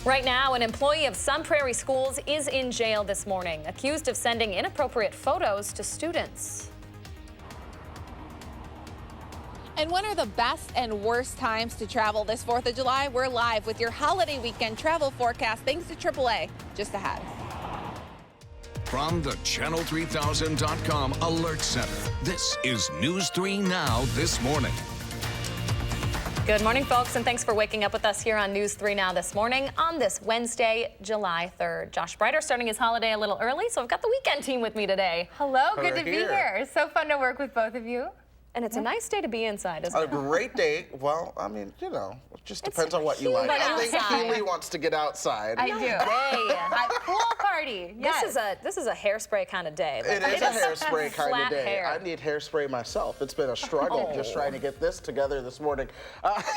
Right now, an employee of Sun Prairie Schools is in jail this morning, accused of sending inappropriate photos to students. And when are the best and worst times to travel this 4th of July? We're live with your holiday weekend travel forecast thanks to AAA. Just ahead. From the Channel3000.com Alert Center, this is News 3 Now this morning. Good morning, folks, and thanks for waking up with us here on News 3 Now this morning on this Wednesday, July 3rd. Josh Breiter starting his holiday a little early, so I've got the weekend team with me today. Hello, good to be here. It's so fun to work with both of you. And it's a nice day to be inside, isn't it? A great day. Well, I mean, you know, it just depends on what you like. I think Keely wants to get outside. I do. A pool party. Yes. This is a hairspray kind of day. It is a hairspray kind of day. Hair. I need hairspray myself. It's been a struggle just trying to get this together this morning.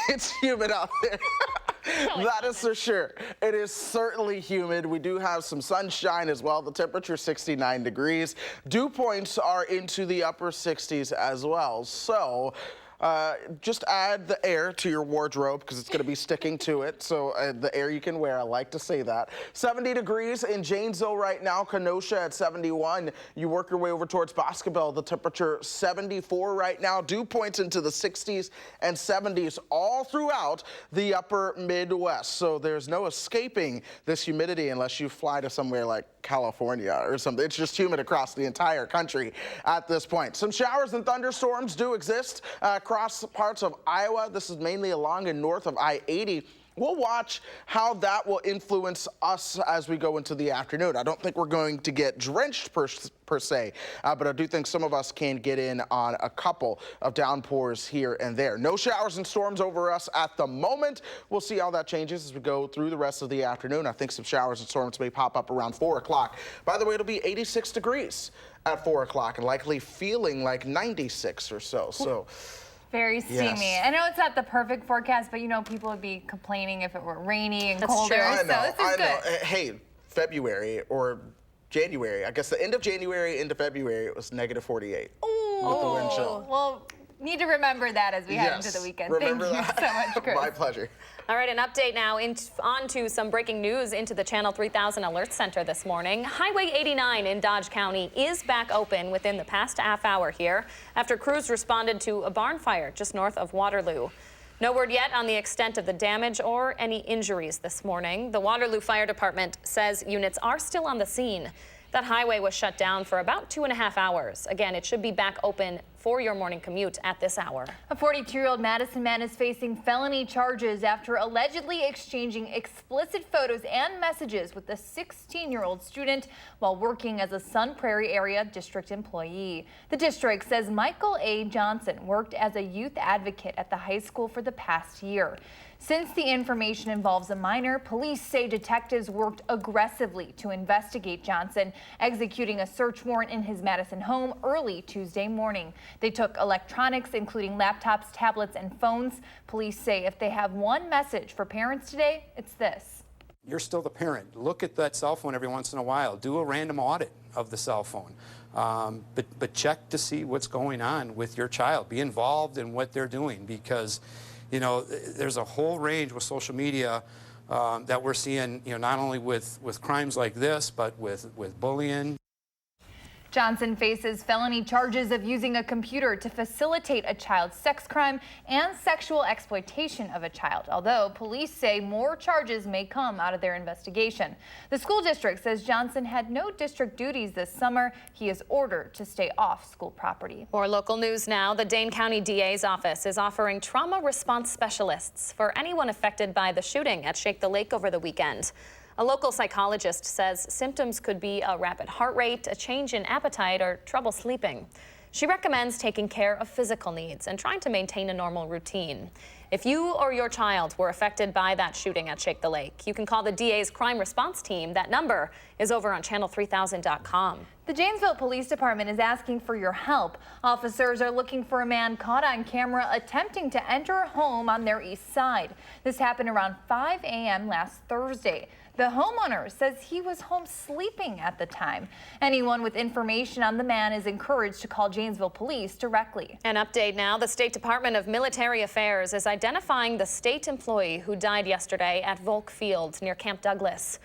It's humid out there. That is for sure. It is certainly humid. We do have some sunshine as well. The temperature 69 degrees. Dew points are into the upper 60s as well. So just add the air to your wardrobe because it's going to be sticking to it. So the air you can wear, I like to say that. 70 degrees in Janesville right now, Kenosha at 71. You work your way over towards Boscobel, the temperature 74 right now. Dew points into the 60s and 70s all throughout the upper Midwest. So there's no escaping this humidity unless you fly to somewhere like California or something. It's just humid across the entire country at this point. Some showers and thunderstorms do exist across parts of Iowa. This is mainly along and north of I-80. We'll watch how that will influence us as we go into the afternoon. I don't think we're going to get drenched per se, but I do think some of us can get in on a couple of downpours here and there. No showers and storms over us at the moment. We'll see how that changes as we go through the rest of the afternoon. I think some showers and storms may pop up around 4 o'clock. By the way, it'll be 86 degrees at 4 o'clock and likely feeling like 96 or so. So. Very steamy. Yes. I know it's not the perfect forecast, but you know, people would be complaining if it were rainy and colder. True. I know, So this is good. Hey, February or January, I guess the end of January into February, it was negative 48 with the wind chill. Well, need to remember that as we head into the weekend. Remember Thank you so much, Chris. My pleasure. All right, an update now on to some breaking news into the Channel 3000 Alert Center this morning. Highway 89 in Dodge County is back open within the past half hour here after crews responded to a barn fire just north of Waterloo. No word yet on the extent of the damage or any injuries this morning. The Waterloo Fire Department says units are still on the scene. That highway was shut down for about 2.5 hours. Again, it should be back open for your morning commute at this hour. A 42-year-old Madison man is facing felony charges after allegedly exchanging explicit photos and messages with a 16-year-old student while working as a Sun Prairie Area District employee. The district says Michael A. Johnson worked as a youth advocate at the high school for the past year. Since the information involves a minor, police say detectives worked aggressively to investigate Johnson, executing a search warrant in his Madison home early Tuesday morning. They took electronics, including laptops, tablets, and phones. Police say if they have one message for parents today, it's this. You're still the parent. Look at that cell phone every once in a while. Do a random audit of the cell phone. But check to see what's going on with your child. Be involved in what they're doing because you know, there's a whole range with social media that we're seeing, you know, not only with crimes like this, but with bullying. Johnson faces felony charges of using a computer to facilitate a child's sex crime and sexual exploitation of a child, although police say more charges may come out of their investigation. The school district says Johnson had no district duties this summer. He is ordered to stay off school property. More local news now. The Dane County DA's office is offering trauma response specialists for anyone affected by the shooting at Shake the Lake over the weekend. A local psychologist says symptoms could be a rapid heart rate, a change in appetite, or trouble sleeping. She recommends taking care of physical needs and trying to maintain a normal routine. If you or your child were affected by that shooting at Shake the Lake, you can call the DA's crime response team. That number is over on channel3000.com. The Janesville Police Department is asking for your help. Officers are looking for a man caught on camera attempting to enter a home on their east side. This happened around 5 a.m. last Thursday. The homeowner says he was home sleeping at the time. Anyone with information on the man is encouraged to call Janesville police directly. An update now. The State Department of Military Affairs is identifying the state employee who died yesterday at Volk Field near Camp Douglas.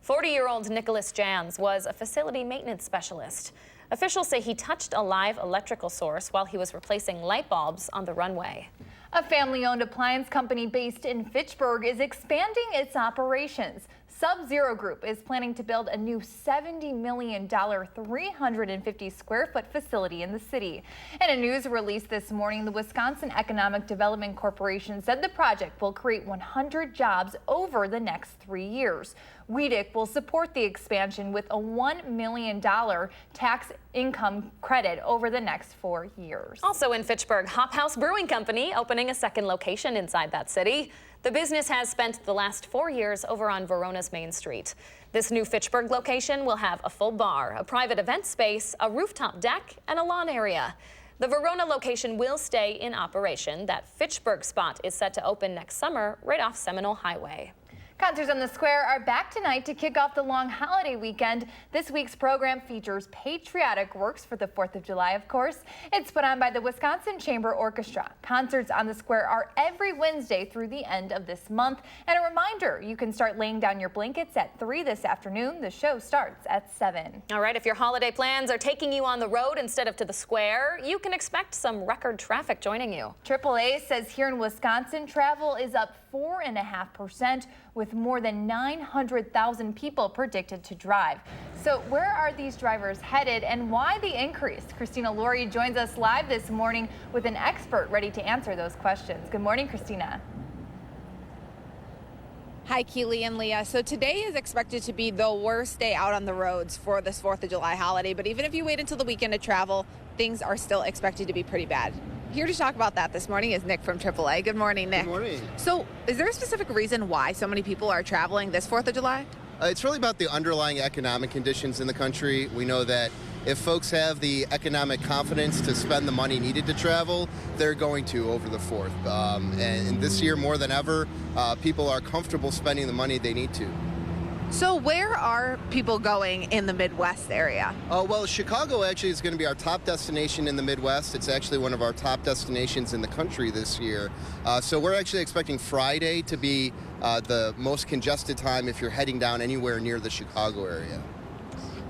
40-year-old Nicholas Jans was a facility maintenance specialist. Officials say he touched a live electrical source while he was replacing light bulbs on the runway. A family-owned appliance company based in Fitchburg is expanding its operations. Sub-Zero Group is planning to build a new $70 million, 350-square-foot facility in the city. In a news release this morning, the Wisconsin Economic Development Corporation said the project will create 100 jobs over the next 3 years. WISC will support the expansion with a $1 million tax income credit over the next 4 years. Also in Fitchburg, Hop House Brewing Company opening a second location inside that city. The business has spent the last 4 years over on Verona's Main Street. This new Fitchburg location will have a full bar, a private event space, a rooftop deck, and a lawn area. The Verona location will stay in operation. That Fitchburg spot is set to open next summer right off Seminole Highway. Concerts on the Square are back tonight to kick off the long holiday weekend. This week's program features patriotic works for the 4th of July, of course. It's put on by the Wisconsin Chamber Orchestra. Concerts on the Square are every Wednesday through the end of this month. And a reminder, you can start laying down your blankets at 3 this afternoon. The show starts at 7. All right, if your holiday plans are taking you on the road instead of to the Square, you can expect some record traffic joining you. AAA says here in Wisconsin, travel is up 4.5%, with more than 900,000 people predicted to drive. So where are these drivers headed and why the increase? Christina Laurie joins us live this morning with an expert ready to answer those questions. Good morning, Christina. Hi, Keely and Leah. So today is expected to be the worst day out on the roads for this 4th of July holiday. But even if you wait until the weekend to travel, things are still expected to be pretty bad. Here to talk about that this morning is Nick from AAA. Good morning, Nick. Good morning. So is there a specific reason why so many people are traveling this 4th of July? It's really about the underlying economic conditions in the country. We know that if folks have the economic confidence to spend the money needed to travel, they're going to over the 4th. And this year, more than ever, people are comfortable spending the money they need to. So where are people going in the Midwest area? Well, Chicago actually is going to be our top destination in the Midwest. It's actually one of our top destinations in the country this year. So we're actually expecting Friday to be the most congested time if you're heading down anywhere near the Chicago area.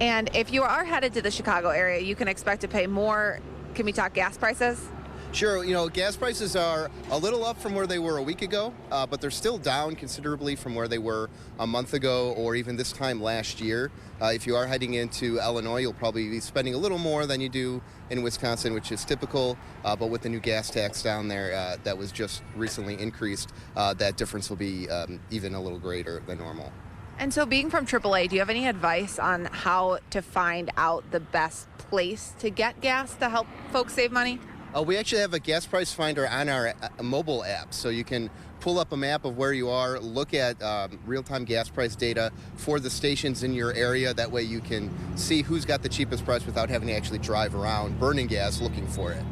And if you are headed to the Chicago area, you can expect to pay more. Can we talk gas prices? Sure, you know, gas prices are a little up from where they were a week ago, but they're still down considerably from where they were a month ago or even this time last year. If you are heading into Illinois, you'll probably be spending a little more than you do in Wisconsin, which is typical, but with the new gas tax down there that was just recently increased, that difference will be even a little greater than normal. And so being from AAA, do you have any advice on how to find out the best place to get gas to help folks save money? We actually have a gas price finder on our mobile app, so you can pull up a map of where you are, look at real-time gas price data for the stations in your area. That way you can see who's got the cheapest price without having to actually drive around burning gas looking for it.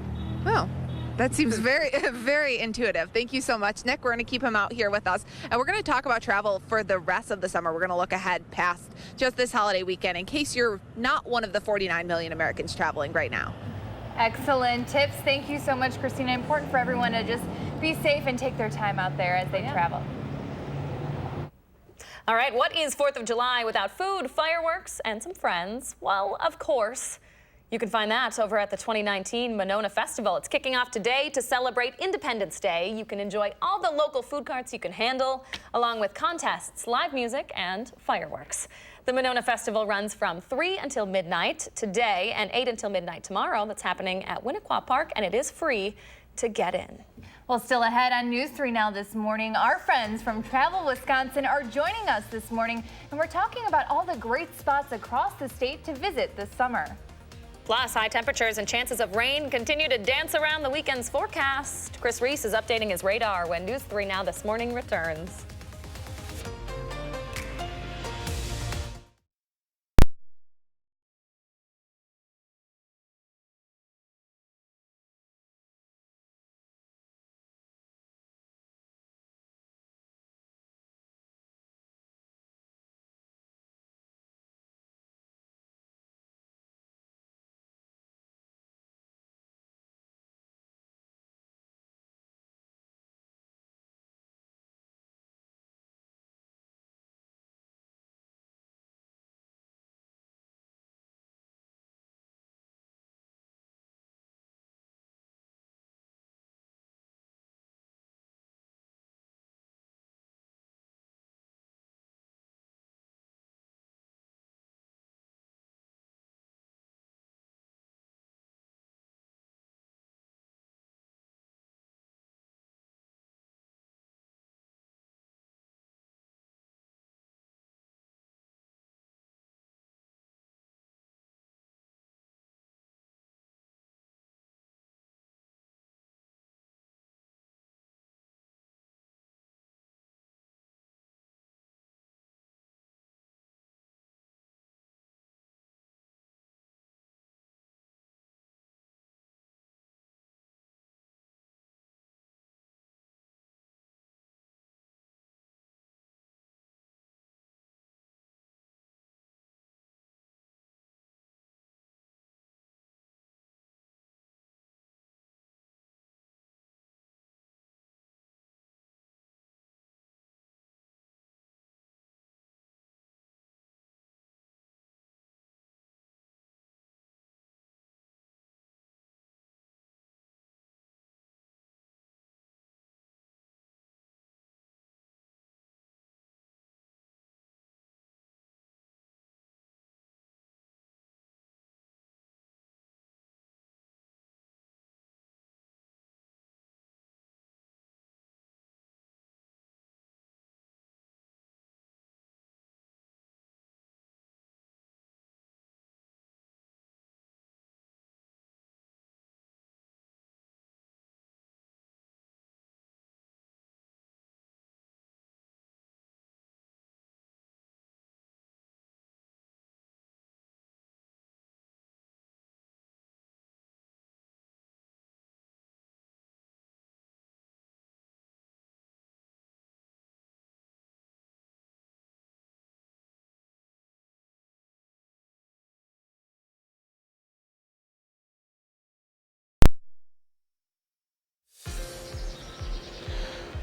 Well, that seems very, very intuitive. Thank you so much, Nick. We're going to keep him out here with us. And we're going to talk about travel for the rest of the summer. We're going to look ahead past just this holiday weekend in case you're not one of the 49 million Americans traveling right now. Excellent tips. Thank you so much, Christina. Important for everyone to just be safe and take their time out there as they travel. All right, what is 4th of July without food, fireworks, and some friends? Well, of course. You can find that over at the 2019 Monona Festival. It's kicking off today to celebrate Independence Day. You can enjoy all the local food carts you can handle, along with contests, live music, and fireworks. The Monona Festival runs from 3 until midnight today and 8 until midnight tomorrow. That's happening at Winnequa Park, and it is free to get in. Well, still ahead on News 3 Now this morning, our friends from Travel Wisconsin are joining us this morning, and we're talking about all the great spots across the state to visit this summer. Plus, high temperatures and chances of rain continue to dance around the weekend's forecast. Chris Reese is updating his radar when News 3 Now this morning returns.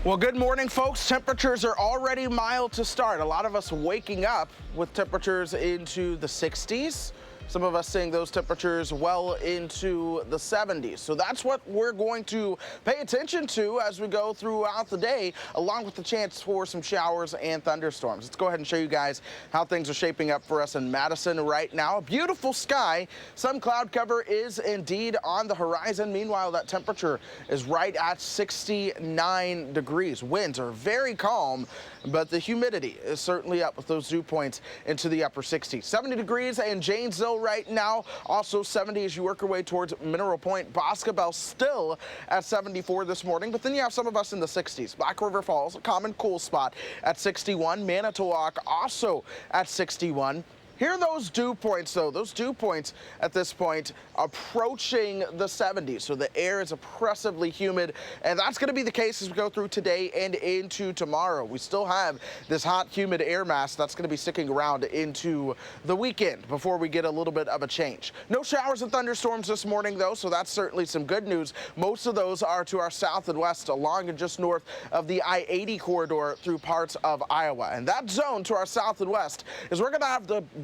Well, good morning, folks. Temperatures are already mild to start. A lot of us waking up with temperatures into the 60s. Some of us seeing those temperatures well into the 70s. So that's what we're going to pay attention to as we go throughout the day, along with the chance for some showers and thunderstorms. Let's go ahead and show you guys how things are shaping up for us in Madison right now. A beautiful sky. Some cloud cover is indeed on the horizon. Meanwhile, that temperature is right at 69 degrees. Winds are very calm, but the humidity is certainly up with those dew points into the upper 60s. 70 degrees in Janesville right now, also 70 as you work your way towards Mineral Point. Boscobel still at 74 this morning, but then you have some of us in the 60s. Black River Falls, a common cool spot at 61. Manitowoc also at 61. Here are those dew points, though. Those dew points at this point approaching the 70s. So the air is oppressively humid, and that's going to be the case as we go through today and into tomorrow. We still have this hot, humid air mass that's going to be sticking around into the weekend before we get a little bit of a change. No showers and thunderstorms this morning, though, so that's certainly some good news. Most of those are to our south and west, along and just north of the I-80 corridor through parts of Iowa. And that zone to our south and west is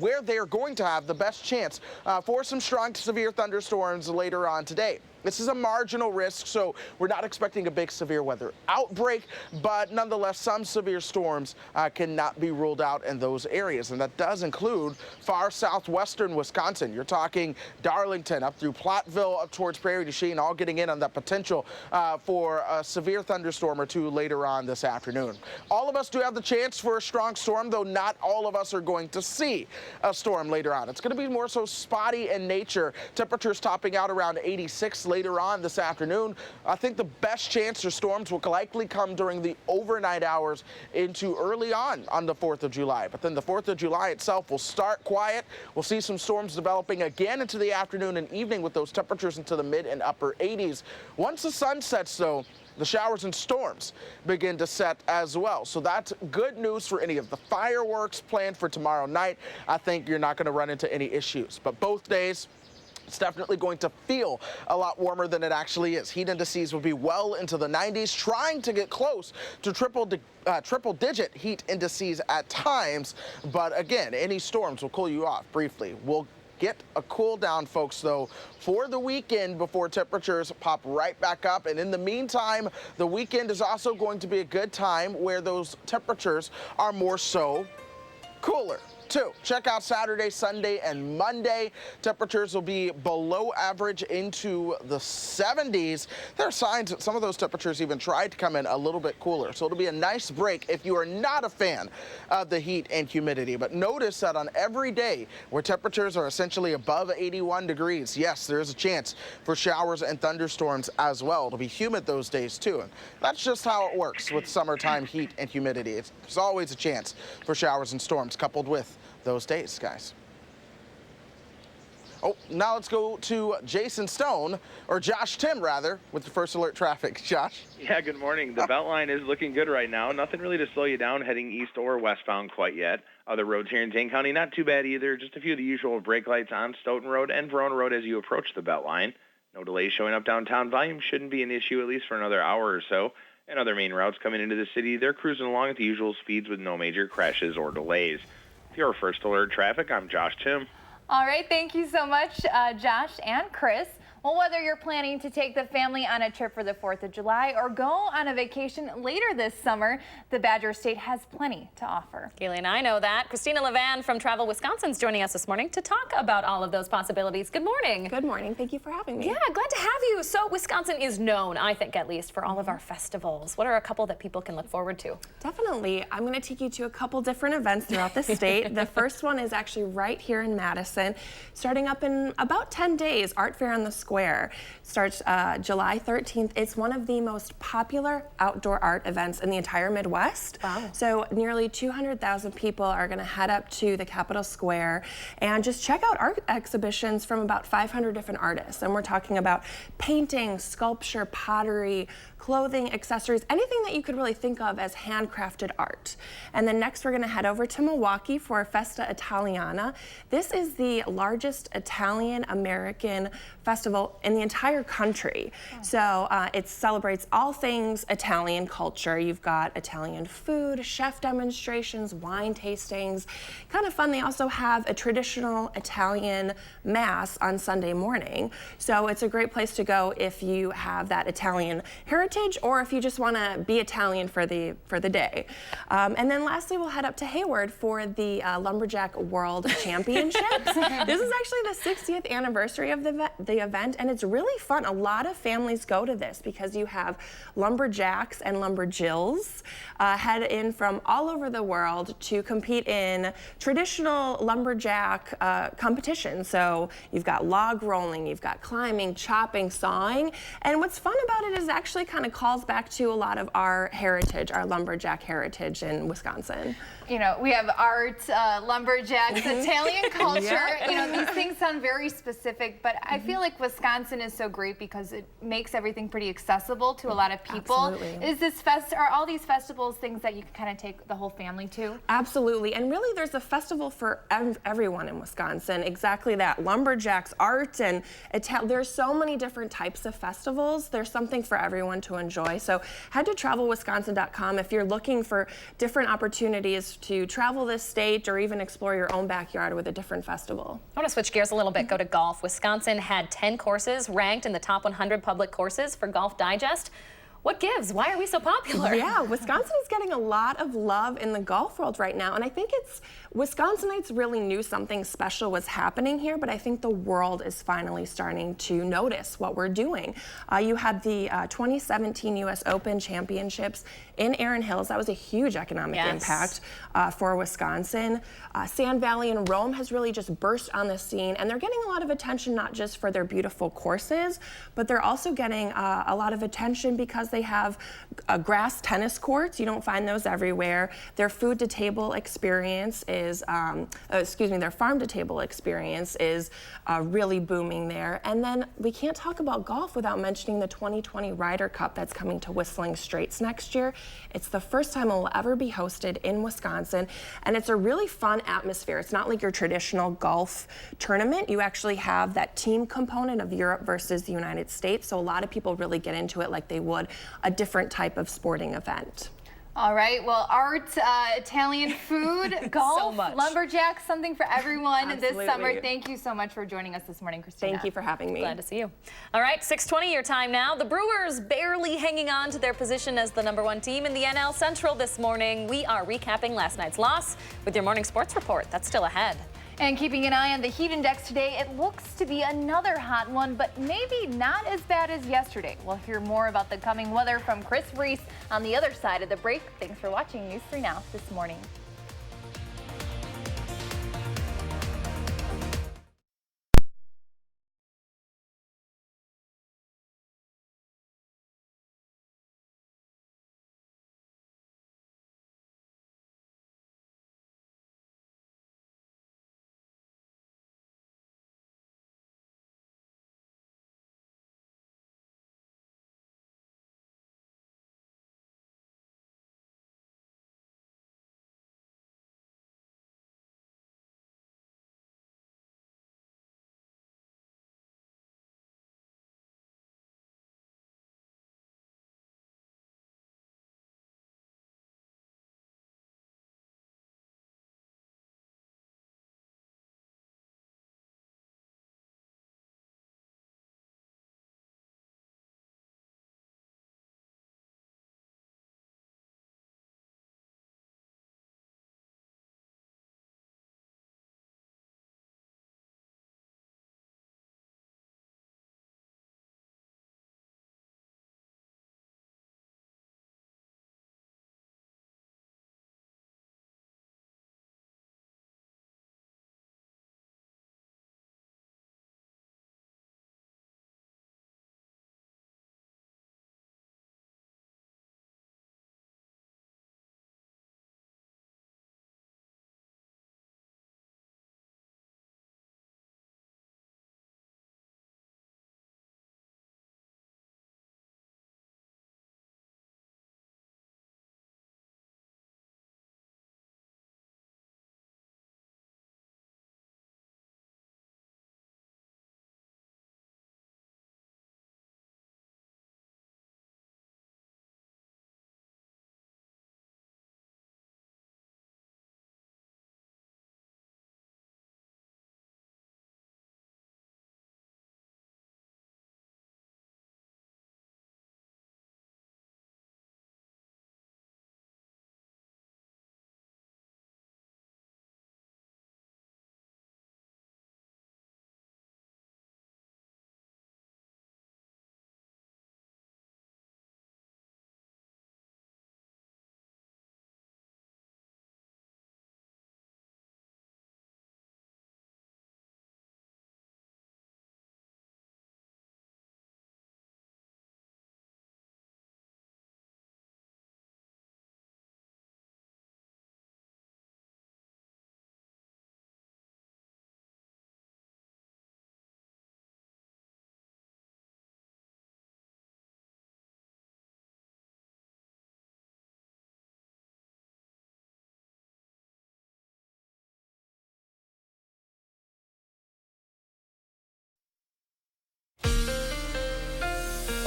where they are going to have the best chance for some strong to severe thunderstorms later on today. This is a marginal risk, so we're not expecting a big severe weather outbreak, but nonetheless, some severe storms cannot be ruled out in those areas, and that does include far southwestern Wisconsin. You're talking Darlington up through Platteville up towards Prairie du Chien, all getting in on that potential for a severe thunderstorm or two later on this afternoon. All of us do have the chance for a strong storm, though not all of us are going to see a storm later on. It's going to be more so spotty in nature. Temperatures topping out around 86 later on this afternoon. I think the best chance for storms will likely come during the overnight hours into early on the 4th of July. But then the 4th of July itself will start quiet. We'll see some storms developing again into the afternoon and evening with those temperatures into the mid and upper 80s. Once the sun sets, though, the showers and storms begin to set as well. So that's good news for any of the fireworks planned for tomorrow night. I think you're not going to run into any issues. But both days, it's definitely going to feel a lot warmer than it actually is. Heat indices will be well into the 90s, trying to get close to triple-digit heat indices at times. But again, any storms will cool you off briefly. We'll get a cool down, folks, though, for the weekend before temperatures pop right back up. And in the meantime, the weekend is also going to be a good time where those temperatures are more so cooler. Check out Saturday, Sunday, and Monday. Temperatures will be below average into the 70s. There are signs that some of those temperatures even tried to come in a little bit cooler. So it'll be a nice break if you are not a fan of the heat and humidity. But notice that on every day where temperatures are essentially above 81 degrees, yes, there is a chance for showers and thunderstorms as well. It'll be humid those days, too. And that's just how it works with summertime heat and humidity. There's always a chance for showers and storms coupled with those days, guys. Oh, now let's go to Jason Stone, or Josh Tim, rather, with the First Alert traffic. Josh? Yeah, good morning. The Beltline is looking good right now. Nothing really to slow you down heading east or westbound quite yet. Other roads here in Dane County, not too bad either. Just a few of the usual brake lights on Stoughton Road and Verona Road as you approach the Beltline. No delays showing up downtown. Volume shouldn't be an issue at least for another hour or so. And other main routes coming into the city, they're cruising along at the usual speeds with no major crashes or delays. For your First Alert traffic, I'm Josh Tim. All right, thank you so much, Josh and Chris. Well, whether you're planning to take the family on a trip for the 4th of July or go on a vacation later this summer, the Badger State has plenty to offer. Kaylee and I know that. Christina Levan from Travel Wisconsin is joining us this morning to talk about all of those possibilities. Good morning. Good morning. Thank you for having me. Yeah, glad to have you. So Wisconsin is known, I think at least, for all of our festivals. What are a couple that people can look forward to? Definitely. I'm going to take you to a couple different events throughout the state. The first one is actually right here in Madison. Starting up in about 10 days, Art Fair on the Square. Starts July 13th. It's one of the most popular outdoor art events in the entire Midwest. Wow. So nearly 200,000 people are going to head up to the Capitol Square and just check out art exhibitions from about 500 different artists. And we're talking about painting, sculpture, pottery, clothing, accessories, anything that you could really think of as handcrafted art. And then next we're going to head over to Milwaukee for Festa Italiana. This is the largest Italian-American festival festival in the entire country. So it celebrates all things Italian culture. You've got Italian food, chef demonstrations, wine tastings. Kind of fun. They also have a traditional Italian mass on Sunday morning. So it's a great place to go if you have that Italian heritage or if you just want to be Italian for the day. And then lastly, we'll head up to Hayward for the Lumberjack World Championships. This is actually the 60th anniversary of the event, and it's really fun. A lot of families go to this because you have lumberjacks and lumberjills head in from all over the world to compete in traditional lumberjack competitions. So you've got log rolling, you've got climbing, chopping, sawing, and what's fun about it is actually kind of calls back to a lot of our heritage, our lumberjack heritage in Wisconsin. You know, we have art, lumberjacks, Italian culture. Yeah. You know, these things sound very specific, but I feel like Wisconsin is so great because it makes everything pretty accessible to a lot of people. Absolutely. Is this are all these festivals things that you can kind of take the whole family to? Absolutely, and really there's a festival for everyone in Wisconsin. Exactly that. Lumberjacks, art, and there's so many different types of festivals. There's something for everyone to enjoy. So head to travelwisconsin.com if you're looking for different opportunities to travel this state or even explore your own backyard with a different festival. I want to switch gears a little bit, go to golf. Wisconsin had 10 courses ranked in the top 100 public courses for Golf Digest. What gives? Why are we so popular? Yeah, Wisconsin is getting a lot of love in the golf world right now, and I think Wisconsinites really knew something special was happening here, but I think the world is finally starting to notice what we're doing. You had the 2017 U.S. Open Championships in Erin Hills. That was a huge economic impact for Wisconsin. Sand Valley and Rome has really just burst on the scene, and they're getting a lot of attention not just for their beautiful courses, but they're also getting a lot of attention because they have grass tennis courts. You don't find those everywhere. Their food to table experience is, their farm to table experience is really booming there. And then we can't talk about golf without mentioning the 2020 Ryder Cup that's coming to Whistling Straits next year. It's the first time it will ever be hosted in Wisconsin, and it's a really fun atmosphere. It's not like your traditional golf tournament. You actually have that team component of Europe versus the United States, so a lot of people really get into it like they would a different type of sporting event. All right, well, art, Italian food, golf, lumberjacks, something for everyone this summer. Thank you so much for joining us this morning, Christina. Thank you for having me. Glad to see you. All right, 6:20 your time now. The Brewers barely hanging on to their position as the #1 team in the NL Central this morning. We are recapping last night's loss with your morning sports report. That's still ahead. And keeping an eye on the heat index today, it looks to be another hot one, but maybe not as bad as yesterday. We'll hear more about the coming weather from Chris Reese on the other side of the break. Thanks for watching News 3 Now this morning.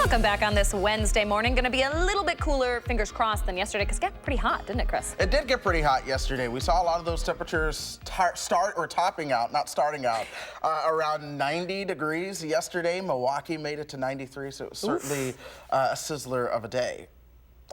Welcome back on this Wednesday morning. Going to be a little bit cooler, fingers crossed, than yesterday because it got pretty hot, didn't it, Chris? It did get pretty hot yesterday. We saw a lot of those temperatures topping out, not starting out, around 90 degrees yesterday. Milwaukee made it to 93, so it was certainly a sizzler of a day.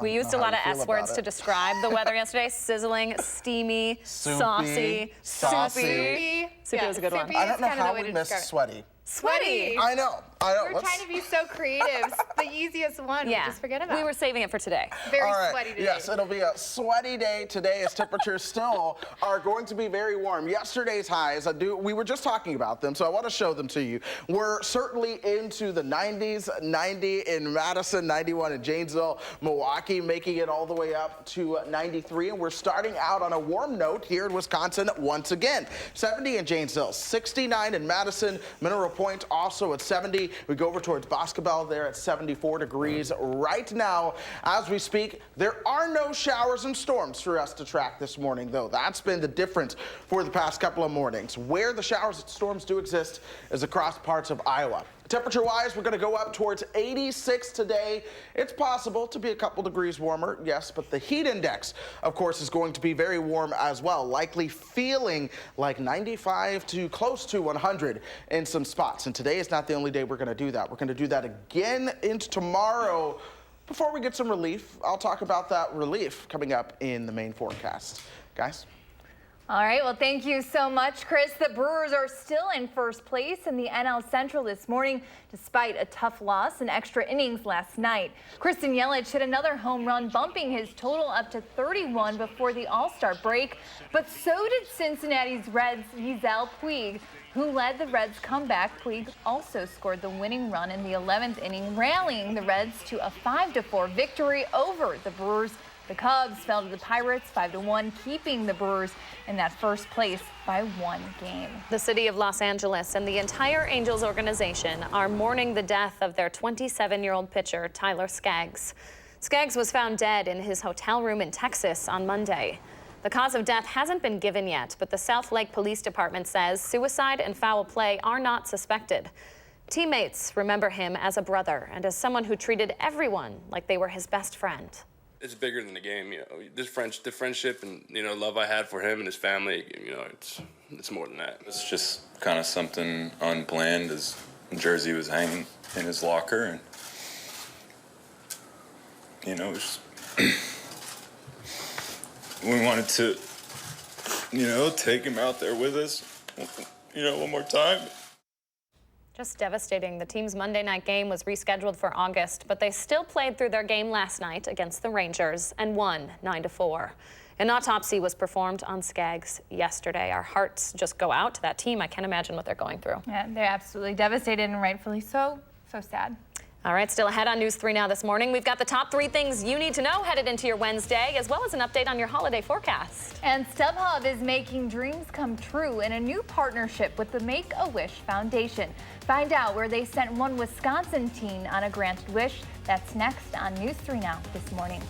We used a lot of S words to describe the weather yesterday. Sizzling, steamy, Soupy, saucy. Soupy was a good one. I don't know how we missed sweaty. Sweaty. I know. We're trying to be so creative. The easiest one. Yeah. We just forget about. We were saving it for today. Very All right. sweaty today. Yes, it'll be a sweaty day today as temperatures still are going to be very warm. Yesterday's highs, we were just talking about them, so I want to show them to you. We're certainly into the 90s, 90 in Madison, 91 in Janesville, Milwaukee making it all the way up to 93, and we're starting out on a warm note here in Wisconsin once again. 70 in Janesville, 69 in Madison, Mineral Point also at 70. We go over towards Boscobel there at 74 degrees right now. As we speak, there are no showers and storms for us to track this morning, though. That's been the difference for the past couple of mornings. Where the showers and storms do exist is across parts of Iowa. Temperature-wise, we're going to go up towards 86 today. It's possible to be a couple degrees warmer, yes, but the heat index, of course, is going to be very warm as well, likely feeling like 95 to close to 100 in some spots. And today is not the only day we're going to do that. We're going to do that again into tomorrow. Before we get some relief, I'll talk about that relief coming up in the main forecast. Guys? All right, well, thank you so much, Chris. The Brewers are still in first place in the NL Central this morning, despite a tough loss in extra innings last night. Kristen Yelich hit another home run, bumping his total up to 31 before the All-Star break. But so did Cincinnati's Reds' Giselle Puig, who led the Reds' comeback. Puig also scored the winning run in the 11th inning, rallying the Reds to a 5-4 victory over the Brewers. The Cubs fell to the Pirates 5-1, keeping the Brewers in that first place by 1 game. The city of Los Angeles and the entire Angels organization are mourning the death of their 27-year-old pitcher, Tyler Skaggs. Skaggs was found dead in his hotel room in Texas on Monday. The cause of death hasn't been given yet, but the South Lake Police Department says suicide and foul play are not suspected. Teammates remember him as a brother and as someone who treated everyone like they were his best friend. It's bigger than the game, the friendship and, love I had for him and his family, it's more than that. It's just kind of something unplanned. His jersey was hanging in his locker and, it's we wanted to, take him out there with us, one more time. Just devastating. The team's Monday night game was rescheduled for August, but they still played through their game last night against the Rangers and won 9-4. An autopsy was performed on Skaggs yesterday. Our hearts just go out to that team. I can't imagine what they're going through. Yeah, they're absolutely devastated and rightfully so. So sad. All right, still ahead on News 3 Now this morning. We've got the top 3 things you need to know headed into your Wednesday, as well as an update on your holiday forecast. And StubHub is making dreams come true in a new partnership with the Make-A-Wish Foundation. Find out where they sent one Wisconsin teen on a granted wish. That's next on News 3 Now this morning.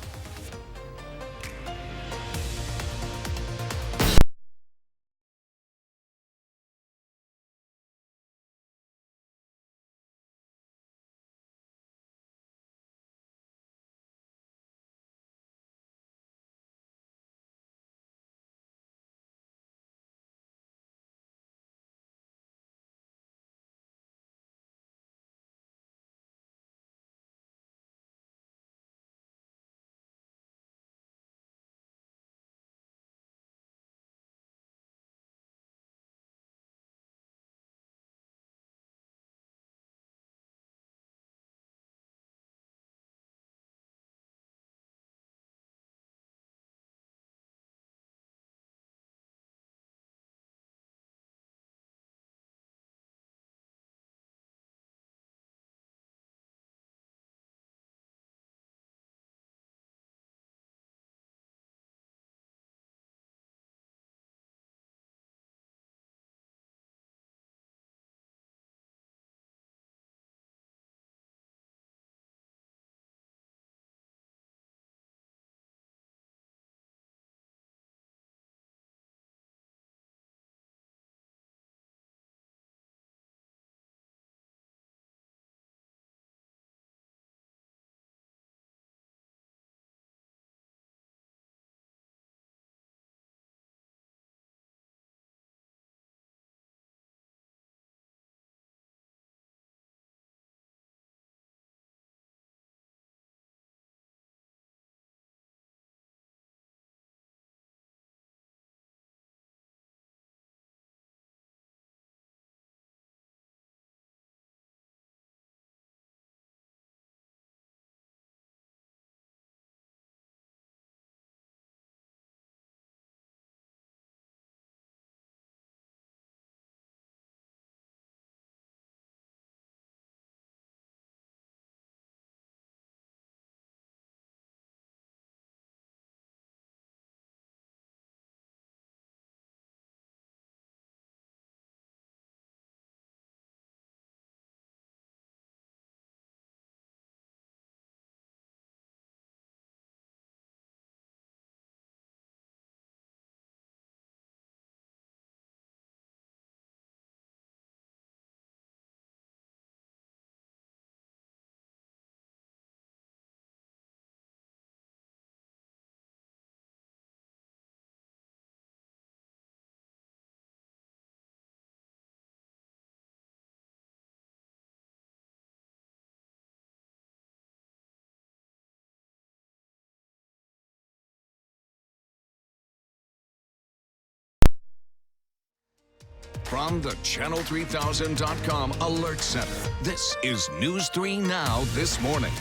From the Channel3000.com Alert Center, this is News 3 Now this morning.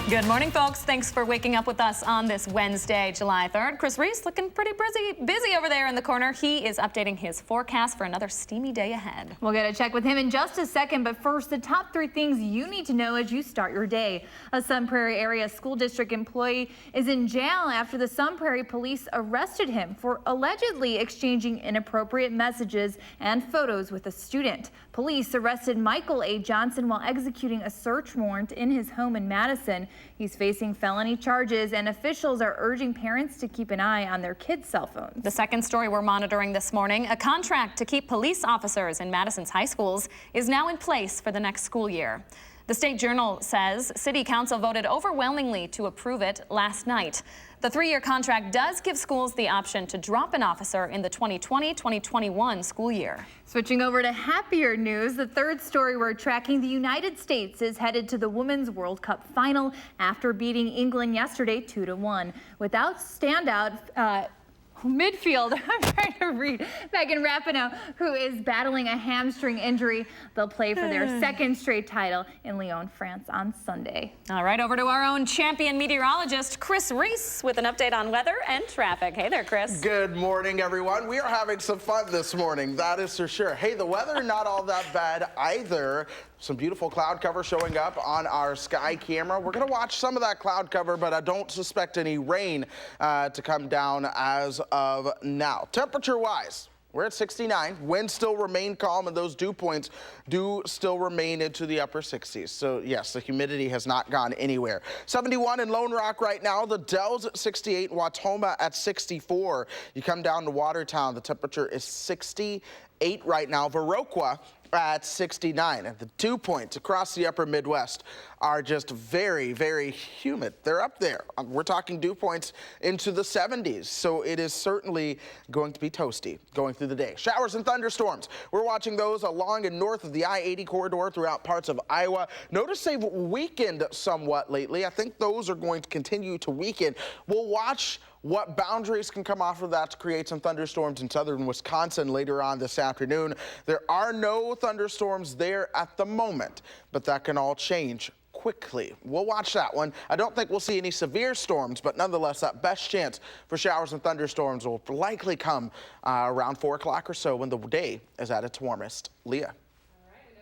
Good morning, folks. Thanks for waking up with us on this Wednesday, July 3rd. Chris Reese looking pretty busy over there in the corner. He is updating his forecast for another steamy day ahead. We'll get a check with him in just a second, but first, the top 3 things you need to know as you start your day. A Sun Prairie area school district employee is in jail after the Sun Prairie police arrested him for allegedly exchanging inappropriate messages and photos with a student. Police arrested Michael A. Johnson while executing a search warrant in his home in Madison. He's facing felony charges, and officials are urging parents to keep an eye on their kids' cell phones. The second story we're monitoring this morning, a contract to keep police officers in Madison's high schools is now in place for the next school year. The State Journal says City Council voted overwhelmingly to approve it last night. The 3-year contract does give schools the option to drop an officer in the 2020-2021 school year. Switching over to happier news, the third story we're tracking, the United States is headed to the Women's World Cup final after beating England yesterday 2-1. Without standout midfield, I'm trying to read, Megan Rapinoe, who is battling a hamstring injury. They'll play for their second straight title in Lyon, France on Sunday. All right, over to our own champion meteorologist, Chris Reese, with an update on weather and traffic. Hey there, Chris. Good morning, everyone. We are having some fun this morning, that is for sure. Hey, the weather not all that bad either. Some beautiful cloud cover showing up on our sky camera. We're going to watch some of that cloud cover, but I don't suspect any rain to come down as of now. Temperature-wise, we're at 69. Winds still remain calm, and those dew points do still remain into the upper 60s. So, yes, the humidity has not gone anywhere. 71 in Lone Rock right now. The Dells at 68. Watoma at 64. You come down to Watertown, the temperature is 68 right now. Viroqua at 69. And the dew points across the upper Midwest are just very, very humid. They're up there. We're talking dew points into the 70s. So it is certainly going to be toasty going through the day. Showers and thunderstorms. We're watching those along and north of the I-80 corridor throughout parts of Iowa. Notice they've weakened somewhat lately. I think those are going to continue to weaken. We'll watch what boundaries can come off of that to create some thunderstorms in southern Wisconsin later on this afternoon. There are no thunderstorms there at the moment, but that can all change quickly. We'll watch that one. I don't think we'll see any severe storms, but nonetheless, that best chance for showers and thunderstorms will likely come around 4 o'clock or so when the day is at its warmest. Leah.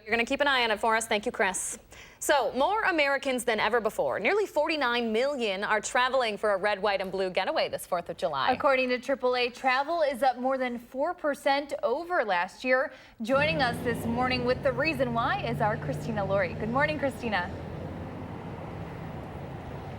You're going to keep an eye on it for us. Thank you, Chris. So, more Americans than ever before, nearly 49 million, are traveling for a red, white, and blue getaway this 4th of July. According to AAA, travel is up more than 4% over last year. Joining us this morning with the reason why is our Christina Laurie. Good morning, Christina.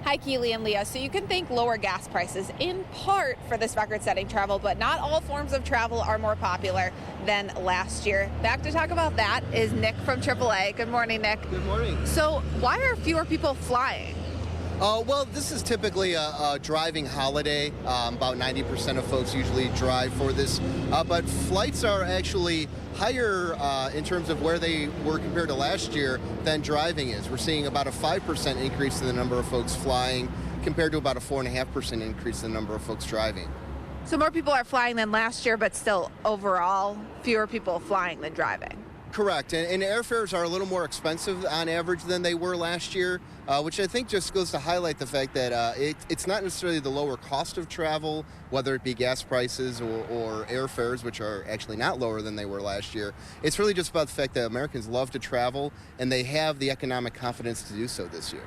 Hi, Keely and Leah. So you can thank lower gas prices in part for this record-setting travel, but not all forms of travel are more popular than last year. Back to talk about that is Nick from AAA. Good morning, Nick. Good morning. So why are fewer people flying? Well, this is typically a driving holiday. About 90% of folks usually drive for this, but flights are actually higher in terms of where they were compared to last year than driving is. We're seeing about a 5% increase in the number of folks flying compared to about a 4.5% increase in the number of folks driving. So more people are flying than last year, but still overall fewer people flying than driving. Correct, and airfares are a little more expensive on average than they were last year, which I think just goes to highlight the fact that it's not necessarily the lower cost of travel, whether it be gas prices or airfares, which are actually not lower than they were last year. It's really just about the fact that Americans love to travel, and they have the economic confidence to do so this year.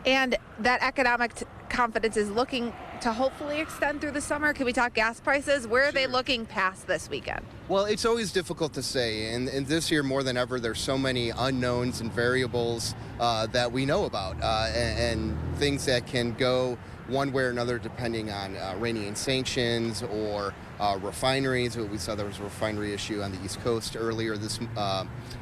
And that economic confidence is looking to hopefully extend through the summer. Can we talk gas prices? Where are they looking past this weekend? Well, it's always difficult to say, and this year more than ever, there's so many unknowns and variables that we know about, and things that can go one way or another depending on Iranian sanctions or refineries. We saw there was a refinery issue on the East Coast earlier this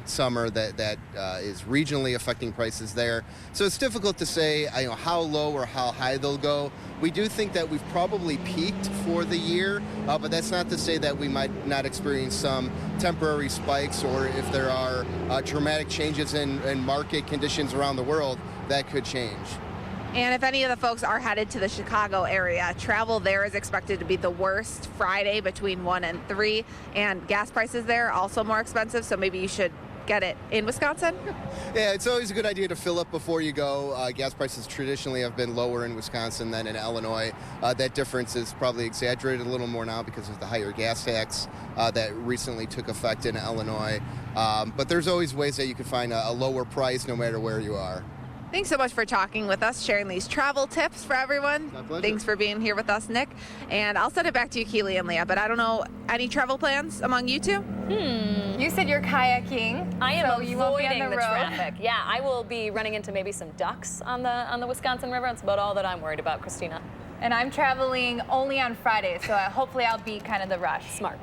summer that is regionally affecting prices there. So it's difficult to say how low or how high they'll go. We do think that we've probably peaked for the year, but that's not to say that we might not experience some temporary spikes, or if there are dramatic changes in market conditions around the world, that could change. And if any of the folks are headed to the Chicago area, travel there is expected to be the worst Friday between 1 and 3. And gas prices there also more expensive, so maybe you should get it in Wisconsin. Yeah, it's always a good idea to fill up before you go. Gas prices traditionally have been lower in Wisconsin than in Illinois. That difference is probably exaggerated a little more now because of the higher gas tax that recently took effect in Illinois. But there's always ways that you can find a lower price no matter where you are. Thanks so much for talking with us, sharing these travel tips for everyone. My pleasure. Thanks for being here with us, Nick. And I'll send it back to you, Keely and Leah, but I don't know, any travel plans among you two? You said you're kayaking. I am so you won't be on avoiding the the road. traffic. Yeah, I will be running into maybe some ducks on the Wisconsin River. That's about all that I'm worried about, Christina. And I'm traveling only on Friday, so hopefully I'll be kind of the rush. Smart.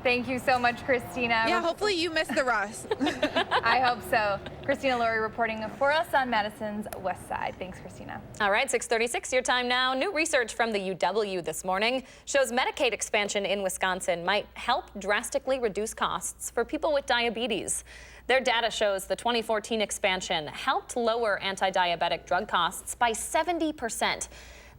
Thank you so much, Christina. Yeah, hopefully you missed the rush. I hope so. Christina Laurie reporting for us on Madison's West Side. Thanks, Christina. All right, 6:36 your time now. New research from the UW this morning shows Medicaid expansion in Wisconsin might help drastically reduce costs for people with diabetes. Their data shows the 2014 expansion helped lower anti-diabetic drug costs by 70%.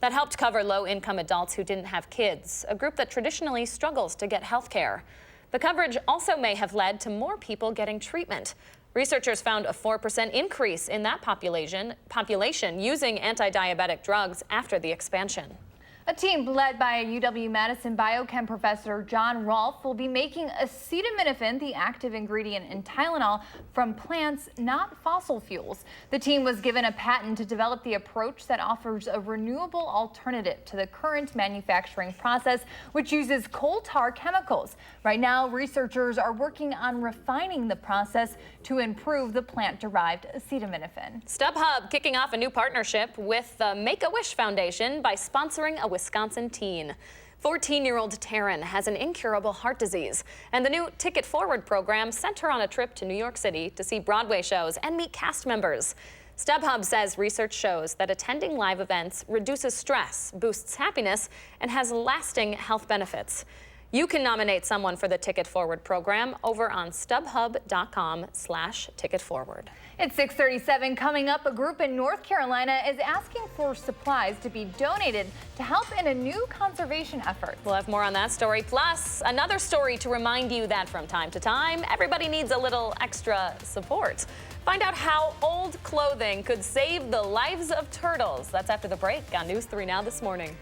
That helped cover low-income adults who didn't have kids, a group that traditionally struggles to get health care. The coverage also may have led to more people getting treatment. Researchers found a 4% increase in that population using anti-diabetic drugs after the expansion. A team led by UW-Madison biochem professor John Rolfe will be making acetaminophen, the active ingredient in Tylenol, from plants, not fossil fuels. The team was given a patent to develop the approach that offers a renewable alternative to the current manufacturing process, which uses coal tar chemicals. Right now, researchers are working on refining the process to improve the plant-derived acetaminophen. StubHub kicking off a new partnership with the Make-A-Wish Foundation by sponsoring a Wisconsin teen. 14-year-old Taryn has an incurable heart disease, and the new Ticket Forward program sent her on a trip to New York City to see Broadway shows and meet cast members. StubHub says research shows that attending live events reduces stress, boosts happiness, and has lasting health benefits. You can nominate someone for the Ticket Forward program over on StubHub.com/ticketforward. It's 6:37. Coming up, a group in North Carolina is asking for supplies to be donated to help in a new conservation effort. We'll have more on that story. Plus, another story to remind you that from time to time, everybody needs a little extra support. Find out how old clothing could save the lives of turtles. That's after the break on News 3 Now this morning.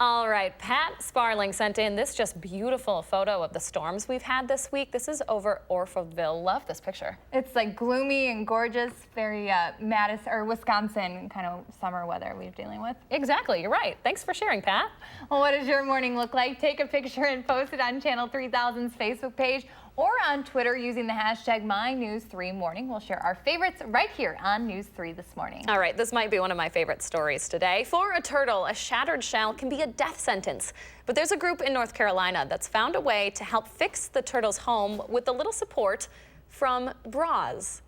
All right, Pat Sparling sent in this just beautiful photo of the storms we've had this week. This is over Orfordville. Love this picture. It's like gloomy and gorgeous, very Madison or Wisconsin kind of summer weather we're dealing with. Exactly, you're right. Thanks for sharing, Pat. Well, what does your morning look like? Take a picture and post it on Channel 3000's Facebook page or on Twitter using the hashtag MyNews3Morning. We'll share our favorites right here on News 3 this morning. All right, this might be one of my favorite stories today. For a turtle, a shattered shell can be a death sentence. But there's a group in North Carolina that's found a way to help fix the turtle's home with a little support from bras.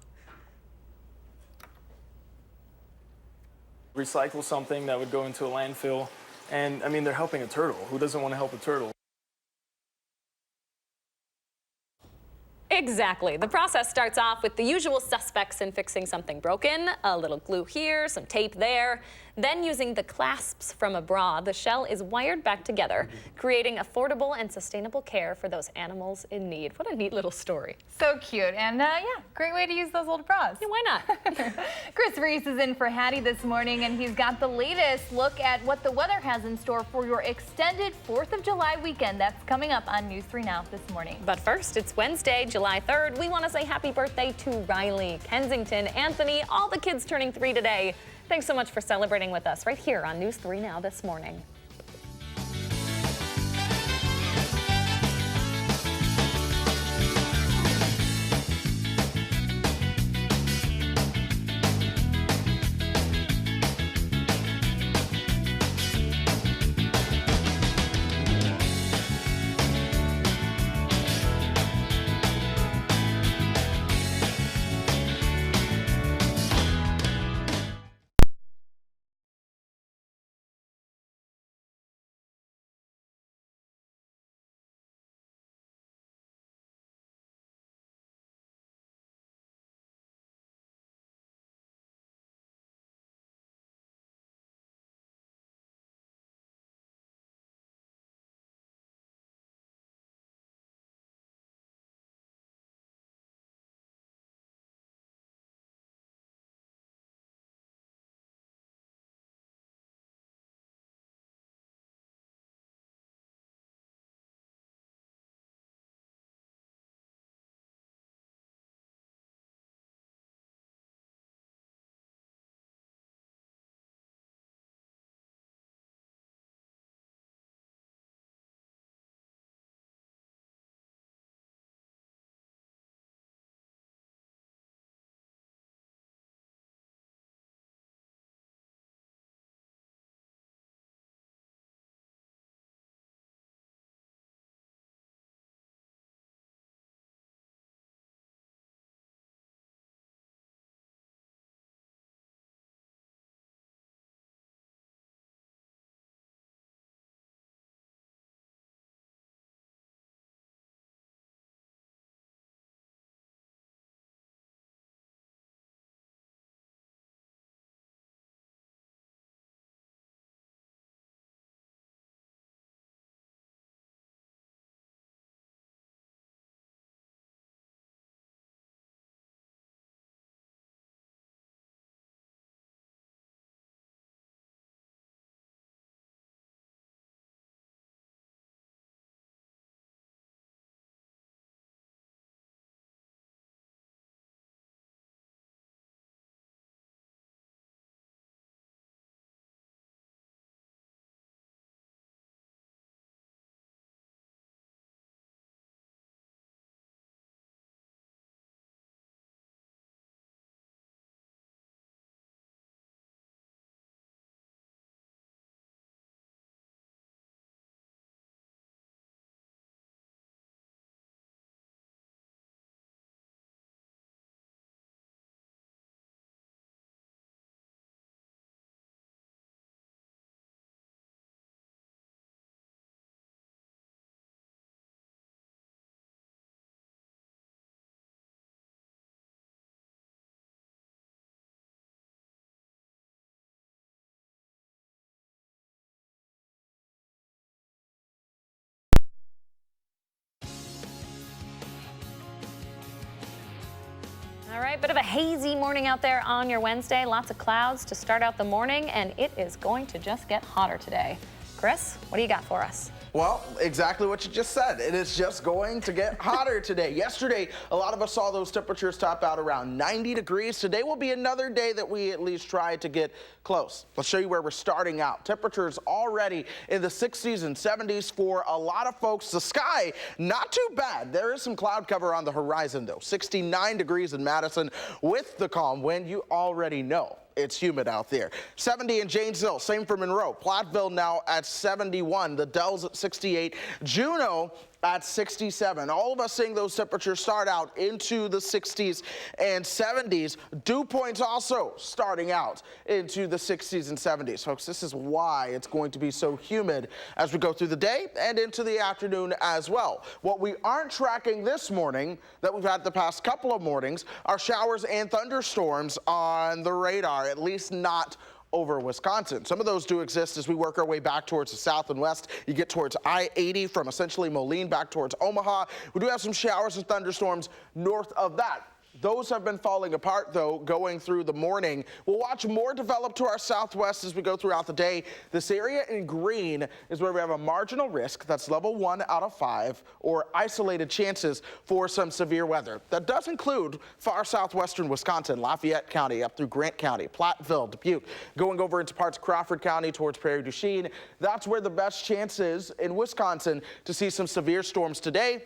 Recycle something that would go into a landfill. And I mean, they're helping a turtle. Who doesn't want to help a turtle? Exactly. The process starts off with the usual suspects in fixing something broken, a little glue here, some tape there. Then using the clasps from a bra, the shell is wired back together, creating affordable and sustainable care for those animals in need. What a neat little story. So cute. And yeah, great way to use those old bras. Yeah, why not? Chris Reese is in for Hattie this morning, and he's got the latest look at what the weather has in store for your extended 4th of July weekend. That's coming up on News 3 Now this morning. But first, it's Wednesday, July 3rd. We want to say happy birthday to Riley, Kensington, Anthony, all the kids turning 3 today. Thanks so much for celebrating with us right here on News 3 Now this morning. All right, bit of a hazy morning out there on your Wednesday. Lots of clouds to start out the morning, and it is going to just get hotter today. Chris, what do you got for us? Well, exactly what you just said. It is just going to get hotter today. Yesterday, a lot of us saw those temperatures top out around 90 degrees. Today will be another day that we at least try to get close. Let's show you where we're starting out. Temperatures already in the 60s and 70s for a lot of folks. The sky, not too bad. There is some cloud cover on the horizon, though. 69 degrees in Madison with the calm wind. You already know it's humid out there. 70 in Janesville, same for Monroe. Platteville now at 71. The Dells at 68. Juneau at 67. All of us seeing those temperatures start out into the 60s and 70s. Dew points also starting out into the 60s and 70s. Folks, this is why it's going to be so humid as we go through the day and into the afternoon as well. What we aren't tracking this morning that we've had the past couple of mornings are showers and thunderstorms on the radar, at least not over Wisconsin. Some of those do exist as we work our way back towards the south and west. You get towards I-80 from essentially Moline back towards Omaha. We do have some showers and thunderstorms north of that. Those have been falling apart, though, going through the morning. We'll watch more develop to our southwest as we go throughout the day. This area in green is where we have a marginal risk. That's level 1 out of 5, or isolated chances for some severe weather. That does include far southwestern Wisconsin, Lafayette County, up through Grant County, Platteville, Dubuque, going over into parts of Crawford County towards Prairie du Chien. That's where the best chance is in Wisconsin to see some severe storms today.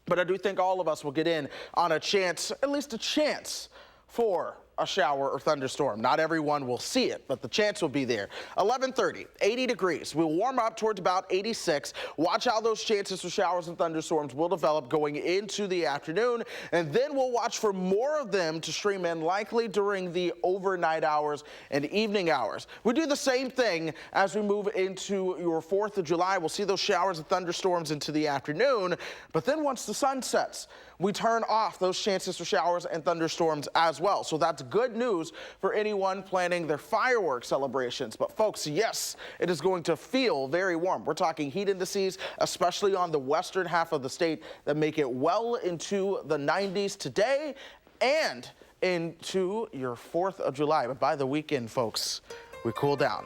But I do think all of us will get in on a chance, at least a chance, for a shower or thunderstorm. Not everyone will see it, but the chance will be there. 11:30, 80 degrees. We'll warm up towards about 86. Watch how those chances for showers and thunderstorms will develop going into the afternoon, and then we'll watch for more of them to stream in, likely during the overnight hours and evening hours. We do the same thing as we move into your 4th of July. We'll see those showers and thunderstorms into the afternoon, but then once the sun sets, we turn off those chances for showers and thunderstorms as well. So that's good news for anyone planning their fireworks celebrations. But folks, yes, it is going to feel very warm. We're talking heat indices, especially on the western half of the state, that make it well into the 90s today and into your 4th of July. But by the weekend, folks, we cool down.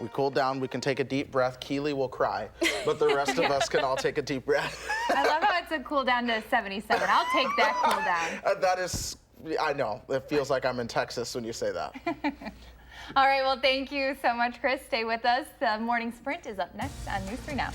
We cool down, we can take a deep breath. Keely will cry, but the rest of us can all take a deep breath. I love how it's a cool down to 77. I'll take that cool down. That is, I know, it feels like I'm in Texas when you say that. All right, well, thank you so much, Chris. Stay with us. The Morning Sprint is up next on News 3 Now.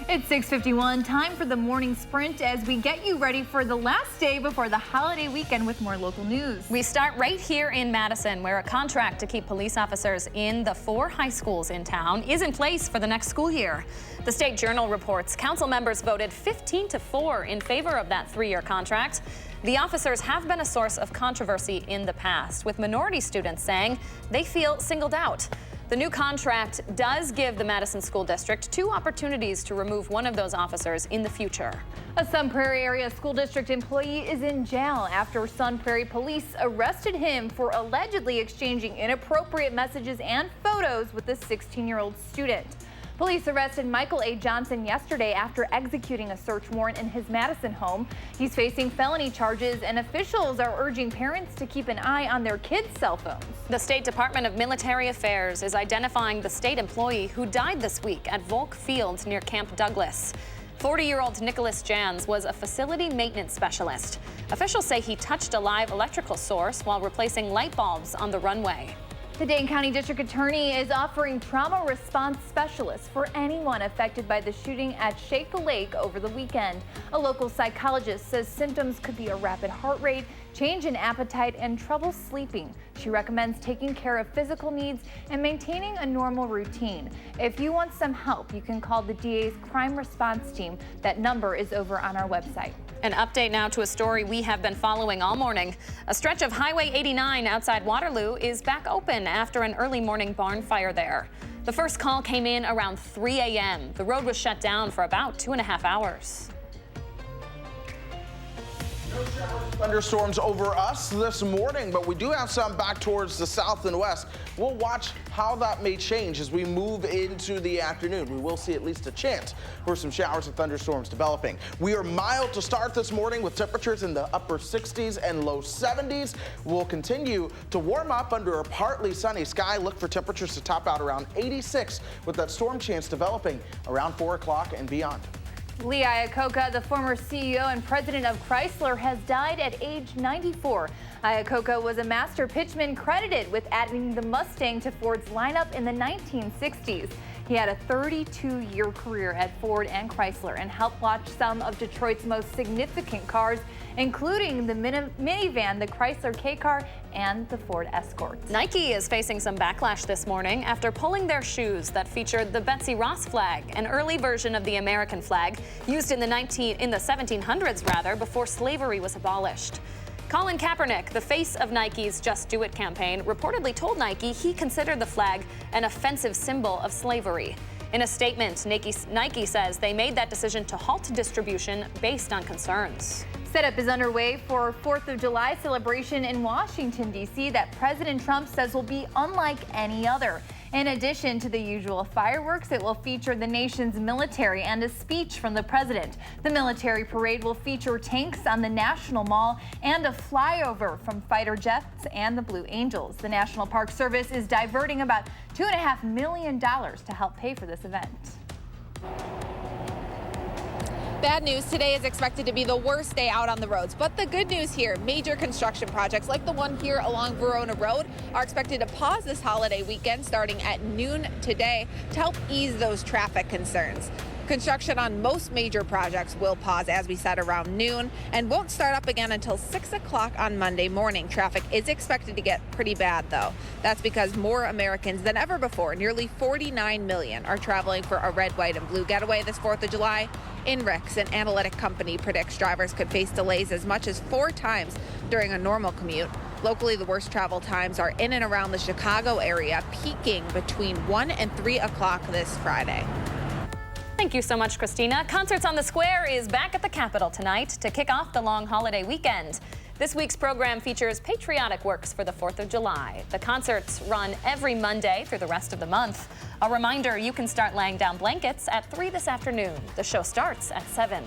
It's 6:51, time for the morning sprint as we get you ready for the last day before the holiday weekend with more local news. We start right here in Madison, where a contract to keep police officers in the 4 high schools in town is in place for the next school year. The State Journal reports council members voted 15-4 in favor of that 3-year contract. The officers have been a source of controversy in the past, with minority students saying they feel singled out. The new contract does give the Madison School District 2 opportunities to remove one of those officers in the future. A Sun Prairie area school district employee is in jail after Sun Prairie police arrested him for allegedly exchanging inappropriate messages and photos with a 16-year-old student. Police arrested Michael A. Johnson yesterday after executing a search warrant in his Madison home. He's facing felony charges, and officials are urging parents to keep an eye on their kids' cell phones. The State Department of Military Affairs is identifying the state employee who died this week at Volk Field near Camp Douglas. 40-year-old Nicholas Jans was a facility maintenance specialist. Officials say he touched a live electrical source while replacing light bulbs on the runway. The Dane County District Attorney is offering trauma response specialists for anyone affected by the shooting at Shake the Lake over the weekend. A local psychologist says symptoms could be a rapid heart rate, change in appetite, and trouble sleeping. She recommends taking care of physical needs and maintaining a normal routine. If you want some help, you can call the DA's crime response team. That number is over on our website. An update now to a story we have been following all morning. A stretch of Highway 89 outside Waterloo is back open after an early morning barn fire there. The first call came in around 3 a.m. The road was shut down for about 2.5 hours. No showers, thunderstorms over us this morning, but we do have some back towards the south and west. We'll watch how that may change as we move into the afternoon. We will see at least a chance for some showers and thunderstorms developing. We are mild to start this morning with temperatures in the upper 60s and low 70s. We'll continue to warm up under a partly sunny sky. Look for temperatures to top out around 86 with that storm chance developing around 4 o'clock and beyond. Lee Iacocca, the former CEO and president of Chrysler, has died at age 94. Iacocca was a master pitchman credited with adding the Mustang to Ford's lineup in the 1960s. He had a 32-year career at Ford and Chrysler and helped launch some of Detroit's most significant cars, including the minivan, the Chrysler K-Car, and the Ford Escort. Nike is facing some backlash this morning after pulling their shoes that featured the Betsy Ross flag, an early version of the American flag used in the 1700s before slavery was abolished. Colin Kaepernick, the face of Nike's Just Do It campaign, reportedly told Nike he considered the flag an offensive symbol of slavery. In a statement, Nike says they made that decision to halt distribution based on concerns. Setup is underway for a 4th of July celebration in Washington, D.C. that President Trump says will be unlike any other. In addition to the usual fireworks, it will feature the nation's military and a speech from the president. The military parade will feature tanks on the National Mall and a flyover from fighter jets and the Blue Angels. The National Park Service is diverting about $2.5 million to help pay for this event. Bad news, today is expected to be the worst day out on the roads. But the good news here, major construction projects like the one here along Verona Road are expected to pause this holiday weekend starting at noon today to help ease those traffic concerns. Construction on most major projects will pause, as we said, around noon and won't start up again until 6 o'clock on Monday morning. Traffic is expected to get pretty bad, though. That's because more Americans than ever before, nearly 49 million, are traveling for a red, white, and blue getaway this 4th of July. INRIX, an analytic company, predicts drivers could face delays as much as 4 times during a normal commute. Locally, the worst travel times are in and around the Chicago area, peaking between 1 and 3 o'clock this Friday. Thank you so much, Christina. Concerts on the Square is back at the Capitol tonight to kick off the long holiday weekend. This week's program features patriotic works for the 4th of July. The concerts run every Monday through the rest of the month. A reminder, you can start laying down blankets at 3 this afternoon. The show starts at 7.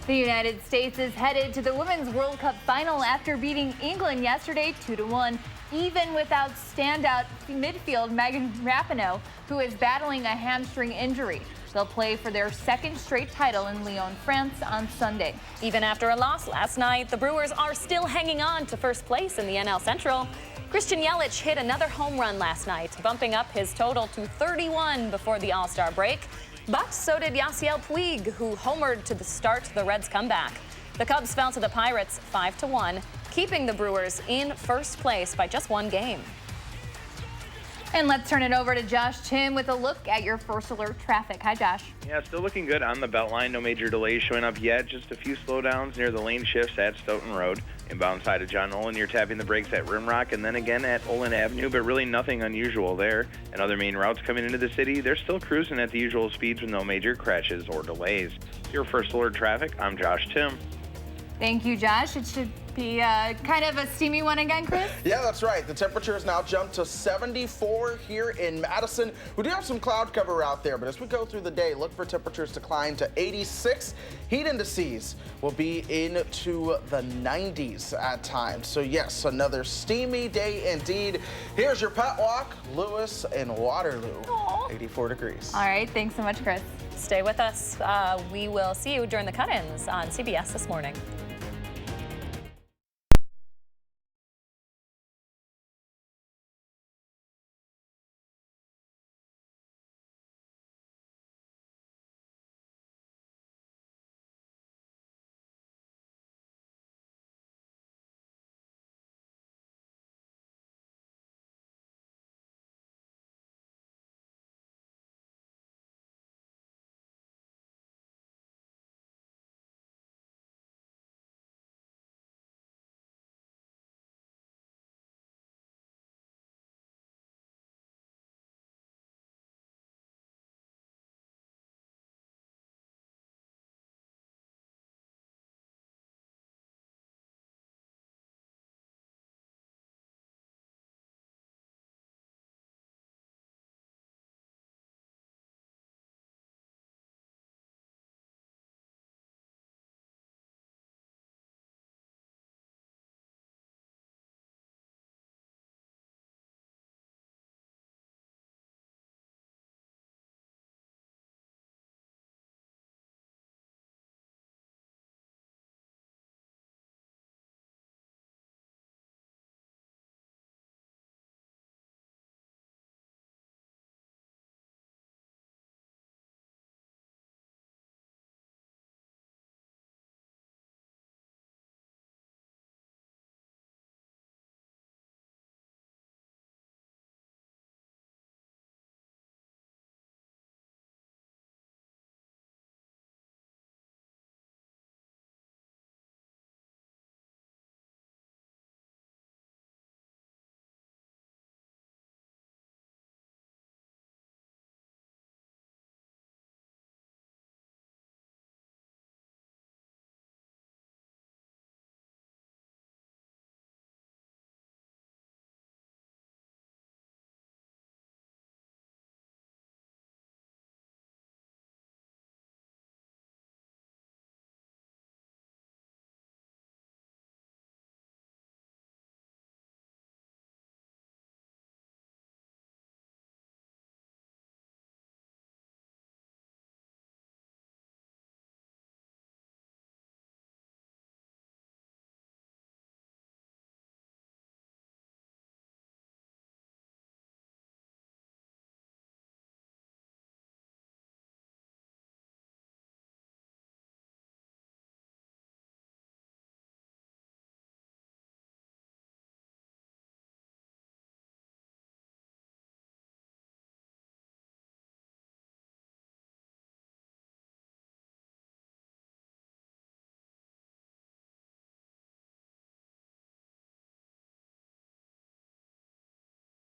The United States is headed to the Women's World Cup final after beating England yesterday 2-1, even without standout midfield Megan Rapinoe, who is battling a hamstring injury. They'll play for their 2nd straight title in Lyon, France on Sunday. Even after a loss last night, the Brewers are still hanging on to first place in the NL Central. Christian Yelich hit another home run last night, bumping up his total to 31 before the All-Star break. But so did Yasiel Puig, who homered to start the Reds' comeback. The Cubs fell to the Pirates 5-1, keeping the Brewers in first place by just one game. And let's turn it over to Josh Tim with a look at your first alert traffic. Hi, Josh. Yeah, still looking good on the Beltline. No major delays showing up yet. Just a few slowdowns near the lane shifts at Stoughton Road. Inbound side of John Nolan, you're tapping the brakes at Rimrock and then again at Olin Avenue, but really nothing unusual there. And other main routes coming into the city, they're still cruising at the usual speeds with no major crashes or delays. Your first alert traffic, I'm Josh Tim. Thank you, Josh. It should be kind of a steamy one again, Chris. Yeah, that's right. The temperature has now jumped to 74 here in Madison. We do have some cloud cover out there, but as we go through the day, look for temperatures to climb to 86. Heat indices will be into the 90s at times. So yes, another steamy day indeed. Here's your pet walk, Lewis and Waterloo. Aww. 84 degrees. All right, thanks so much, Chris. Stay with us. We will see you during the cut-ins on CBS this morning.